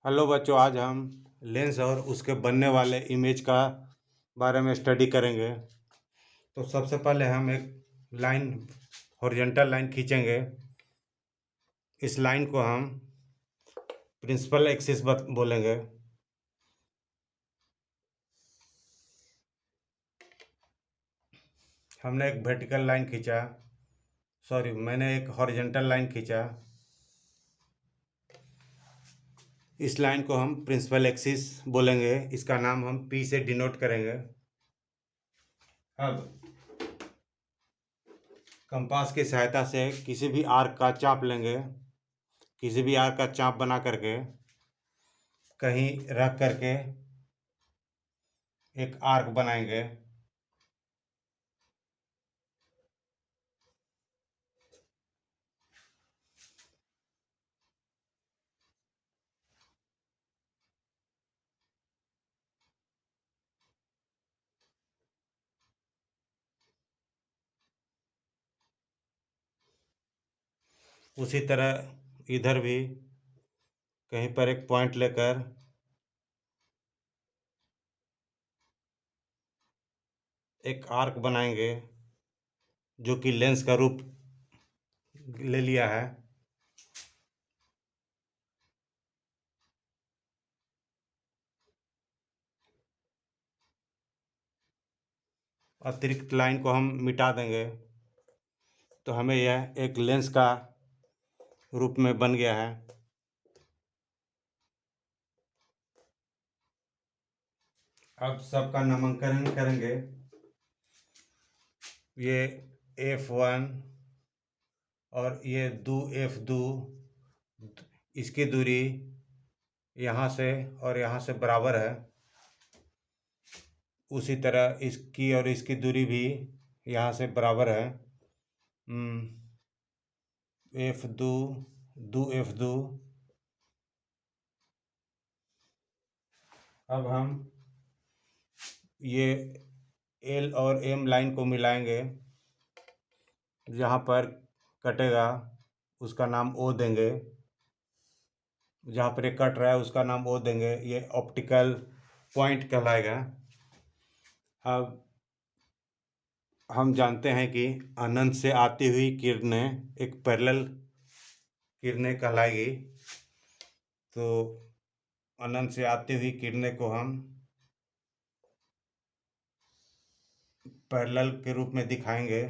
Hello बच्चों, आज हम लेंस और उसके बनने वाले इमेज का बारे में स्टडी करेंगे। तो सबसे पहले हम एक लाइन, हॉरिजॉन्टल लाइन खींचेंगे। इस लाइन को हम प्रिंसिपल एक्सिस बोलेंगे। हमने एक वर्टिकल लाइन खींचा, मैंने एक हॉरिजॉन्टल लाइन खींचा। इस लाइन को हम प्रिंसिपल एक्सिस बोलेंगे। इसका नाम हम P से डिनोट करेंगे। अब कंपास की सहायता से किसी भी आर्क का चाप लेंगे। किसी भी आर्क का चाप बना करके कहीं रख करके एक आर्क बनाएंगे। उसी तरह इधर भी कहीं पर एक पॉइंट लेकर एक आर्क बनाएंगे जो कि लेंस का रूप ले लिया है। अतिरिक्त लाइन को हम मिटा देंगे तो हमें यह एक लेंस का रूप में बन गया है। अब सबका नामांकन करेंगे। ये F1 और ये F2, इसकी दूरी यहाँ से और यहाँ से बराबर है। उसी तरह इसकी और इसकी दूरी भी यहाँ से बराबर है। F2 अब हम ये L और M लाइन को मिलाएंगे। जहाँ पर कटेगा उसका नाम O देंगे। जहाँ पर ये कट रहा है उसका नाम O देंगे। ये ऑप्टिकल पॉइंट कहलाएगा। अब हम जानते हैं कि अनंत से आती हुई किरणें एक पैरेलल किरणें कहलाएगी। तो अनंत से आती हुई किरणें को हम पैरेलल के रूप में दिखाएंगे।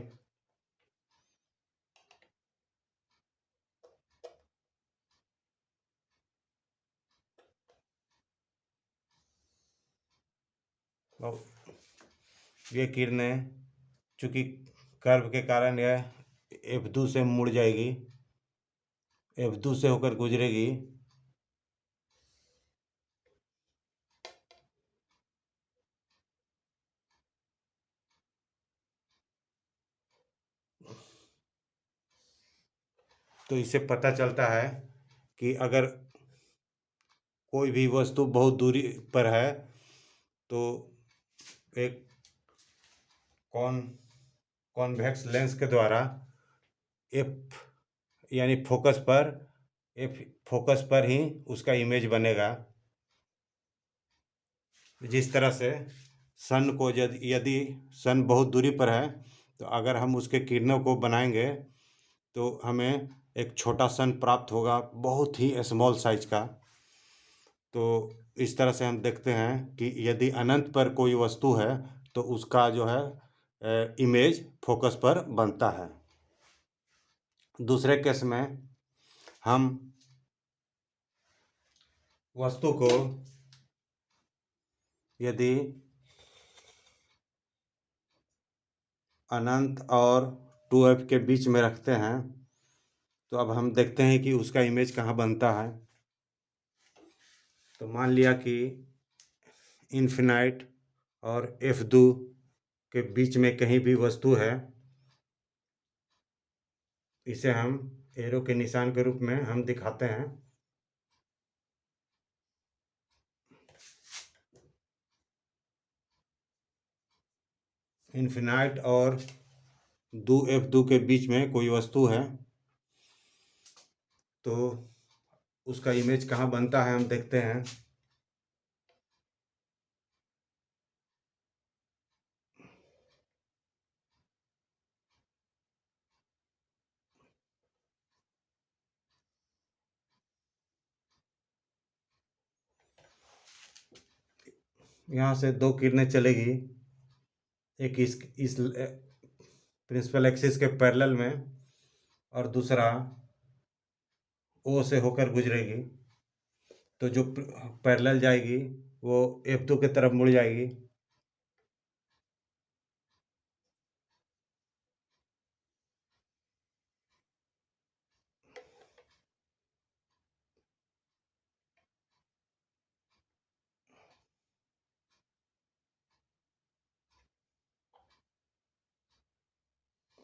और ये किरणें चूँकि कर्व के कारण यह F2 से मुड़ जाएगी, F2 से होकर गुजरेगी। तो इससे पता चलता है कि अगर कोई भी वस्तु बहुत दूरी पर है तो एक कॉन्वेक्स लेंस के द्वारा एफ यानी फोकस पर ही उसका इमेज बनेगा। जिस तरह से सन को यदि सन बहुत दूरी पर है तो अगर हम उसके किरणों को बनाएंगे तो हमें एक छोटा सन प्राप्त होगा, बहुत ही स्मॉल साइज का। तो इस तरह से हम देखते हैं कि यदि अनंत पर कोई वस्तु है तो उसका जो है इमेज फोकस पर बनता है। दूसरे केस में हम वस्तु को यदि अनंत और 2f के बीच में रखते हैं तो अब हम देखते हैं कि उसका इमेज कहाँ बनता है। तो मान लिया कि इन्फिनाइट और F2 के बीच में कहीं भी वस्तु है। इसे हम एरो के निशान के रूप में हम दिखाते हैं। इन्फिनाइट और 2f2 के बीच में कोई वस्तु है तो उसका इमेज कहाँ बनता है हम देखते हैं। यहाँ से दो किरणें चलेगी, एक इस प्रिंसिपल एक्सिस के पैरेलल में और दूसरा ओ से होकर गुजरेगी। तो जो पैरेलल जाएगी वो F2 की तरफ मुड़ जाएगी।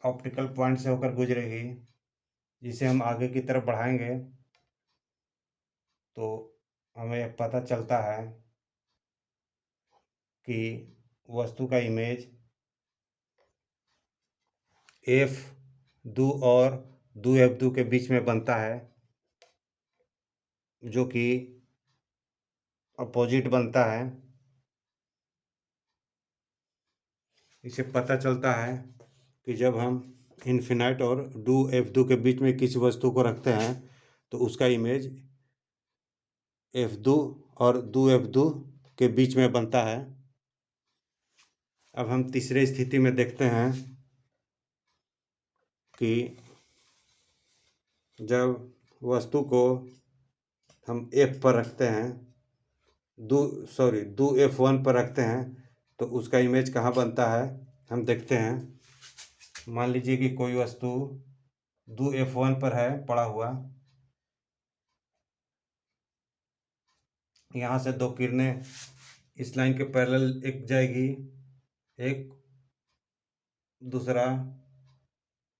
ऑप्टिकल पॉइंट से होकर गुजरेगी, जिसे हम आगे की तरफ बढ़ाएंगे तो हमें पता चलता है कि वस्तु का इमेज F2 और 2F2 के बीच में बनता है, जो कि अपोजिट बनता है। इसे पता चलता है कि जब हम इन्फिनाइट और 2F2 के बीच में किसी वस्तु को रखते हैं तो उसका इमेज F2 और 2F2 के बीच में बनता है। अब हम तीसरे स्थिति में देखते हैं कि जब वस्तु को हम F पर रखते हैं, 2F1 पर रखते हैं तो उसका इमेज कहाँ बनता है हम देखते हैं। मान लीजिए कि कोई वस्तु 2F1 पर है पड़ा हुआ। यहाँ से दो किरणें इस लाइन के पैरेलल एक जाएगी, एक दूसरा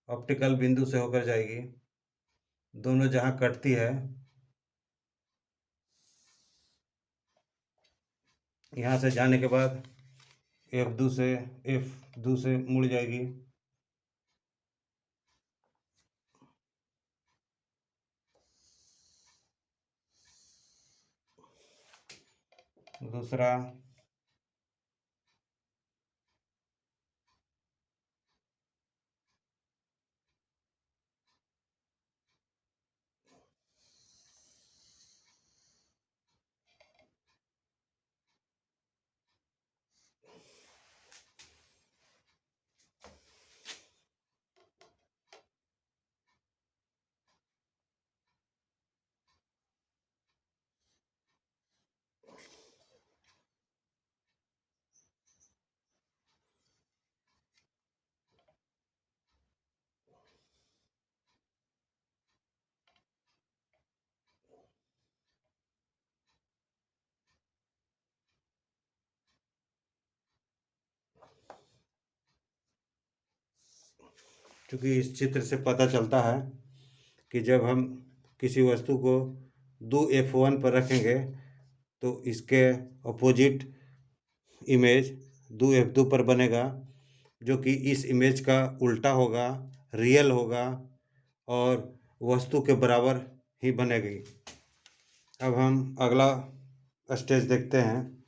ऑप्टिकल बिंदु से होकर जाएगी। दोनों जहाँ कटती है, यहाँ से जाने के बाद F2 से मुड़ जाएगी। दूसरा क्योंकि इस चित्र से पता चलता है कि जब हम किसी वस्तु को 2F1 पर रखेंगे तो इसके अपोजिट इमेज 2F2 पर बनेगा, जो कि इस इमेज का उल्टा होगा, रियल होगा और वस्तु के बराबर ही बनेगी। अब हम अगला स्टेज देखते हैं।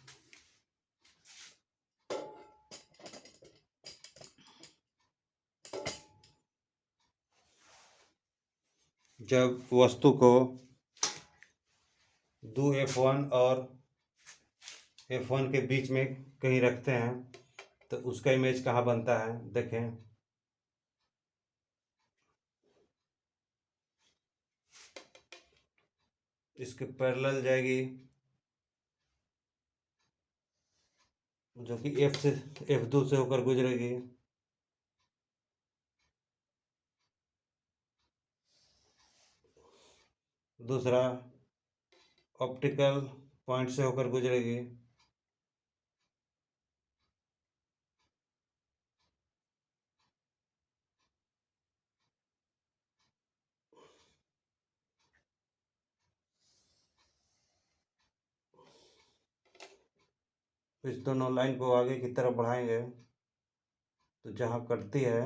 जब वस्तु को 2F1 और F1 के बीच में कहीं रखते हैं तो उसका इमेज कहाँ बनता है देखें। इसके पैरेलल जाएगी, जो कि F2 से होकर गुजरेगी। दूसरा ऑप्टिकल पॉइंट से होकर गुजरेगी। इस दोनों लाइन को आगे की तरफ बढ़ाएंगे तो जहाँ कटती है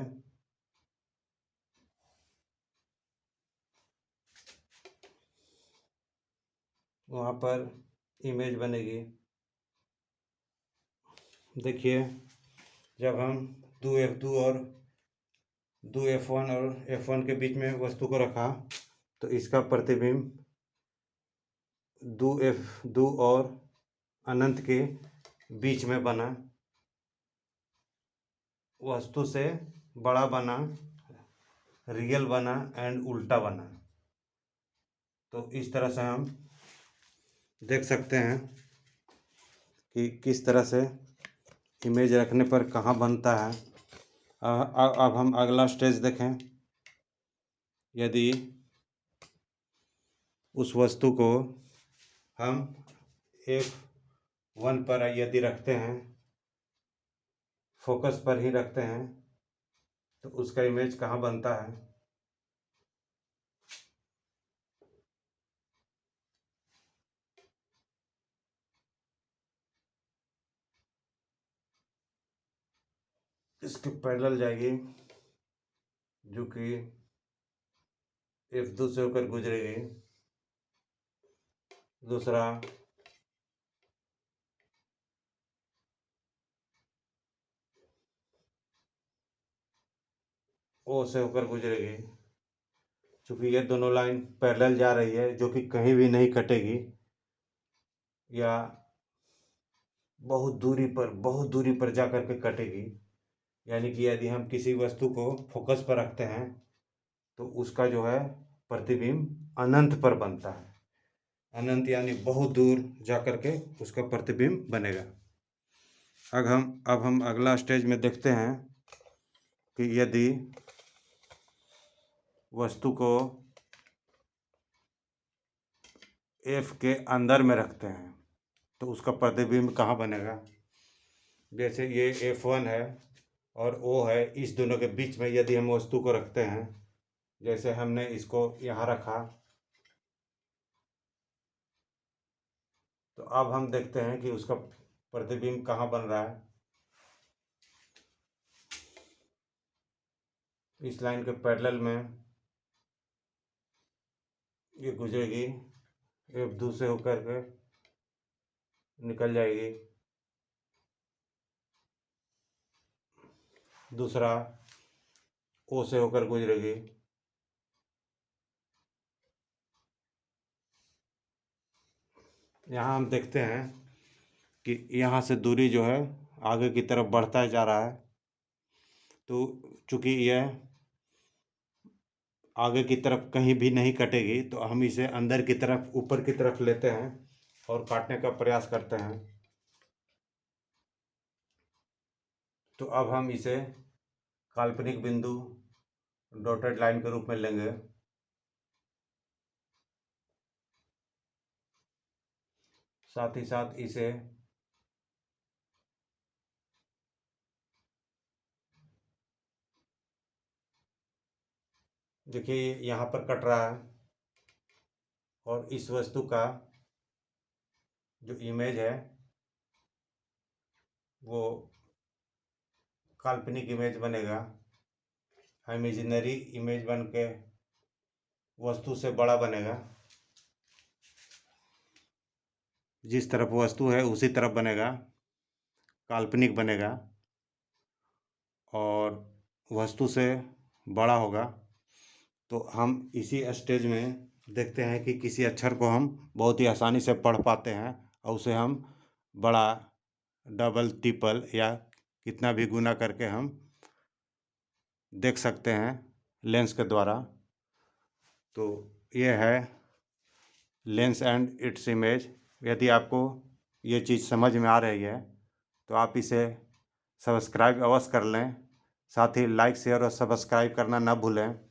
वहाँ पर इमेज बनेगी। देखिए, जब हम दो F1 और F1 के बीच में वस्तु को रखा तो इसका प्रतिबिंब दो और अनंत के बीच में बना, वस्तु से बड़ा बना, रियल बना एंड उल्टा बना। तो इस तरह से हम देख सकते हैं कि किस तरह से इमेज रखने पर कहाँ बनता है। अब हम अगला स्टेज देखें। यदि उस वस्तु को हम F1 पर यदि रखते हैं, फोकस पर ही रखते हैं, तो उसका इमेज कहाँ बनता है। इसके पैरेलल जाएगी, जो कि F2 से होकर गुजरेगी। दूसरा O से होकर गुजरेगी। चूँकि ये दोनों लाइन पैरेलल जा रही है, जो कि कहीं भी नहीं कटेगी या बहुत दूरी पर जा कर के कटेगी। यानी कि यदि हम किसी वस्तु को फोकस पर रखते हैं तो उसका जो है प्रतिबिंब अनंत पर बनता है। अनंत यानी बहुत दूर जा कर के उसका प्रतिबिंब बनेगा। अब हम अगला स्टेज में देखते हैं कि यदि वस्तु को F के अंदर में रखते हैं तो उसका प्रतिबिंब कहाँ बनेगा। जैसे ये F1 है और O है, इस दोनों के बीच में यदि हम वस्तु को रखते हैं, जैसे हमने इसको यहाँ रखा, तो अब हम देखते हैं कि उसका प्रतिबिंब कहाँ बन रहा है। इस लाइन के पैरेलल में ये गुजरेगी, F2 से होकर के निकल जाएगी। दूसरा O से होकर गुजरेगी। यहाँ हम देखते हैं कि यहाँ से दूरी जो है आगे की तरफ बढ़ता जा रहा है। तो चूँकि यह आगे की तरफ कहीं भी नहीं कटेगी, तो हम इसे अंदर की तरफ, ऊपर की तरफ लेते हैं और काटने का प्रयास करते हैं। तो अब हम इसे काल्पनिक बिंदु डॉटेड लाइन के रूप में लेंगे। साथ ही साथ इसे देखिए, यहाँ पर कट रहा है और इस वस्तु का जो इमेज है वो काल्पनिक इमेज बनेगा। इमेजिनरी इमेज बन के वस्तु से बड़ा बनेगा। जिस तरफ वस्तु है उसी तरफ बनेगा, काल्पनिक बनेगा और वस्तु से बड़ा होगा। तो हम इसी स्टेज में देखते हैं कि किसी अक्षर को हम बहुत ही आसानी से पढ़ पाते हैं और उसे हम बड़ा, डबल, ट्रिपल या कितना भी गुना करके हम देख सकते हैं लेंस के द्वारा। तो ये है लेंस एंड इट्स इमेज। यदि आपको ये चीज़ समझ में आ रही है तो आप इसे सब्सक्राइब अवश्य कर लें। साथ ही लाइक, शेयर और सब्सक्राइब करना ना भूलें।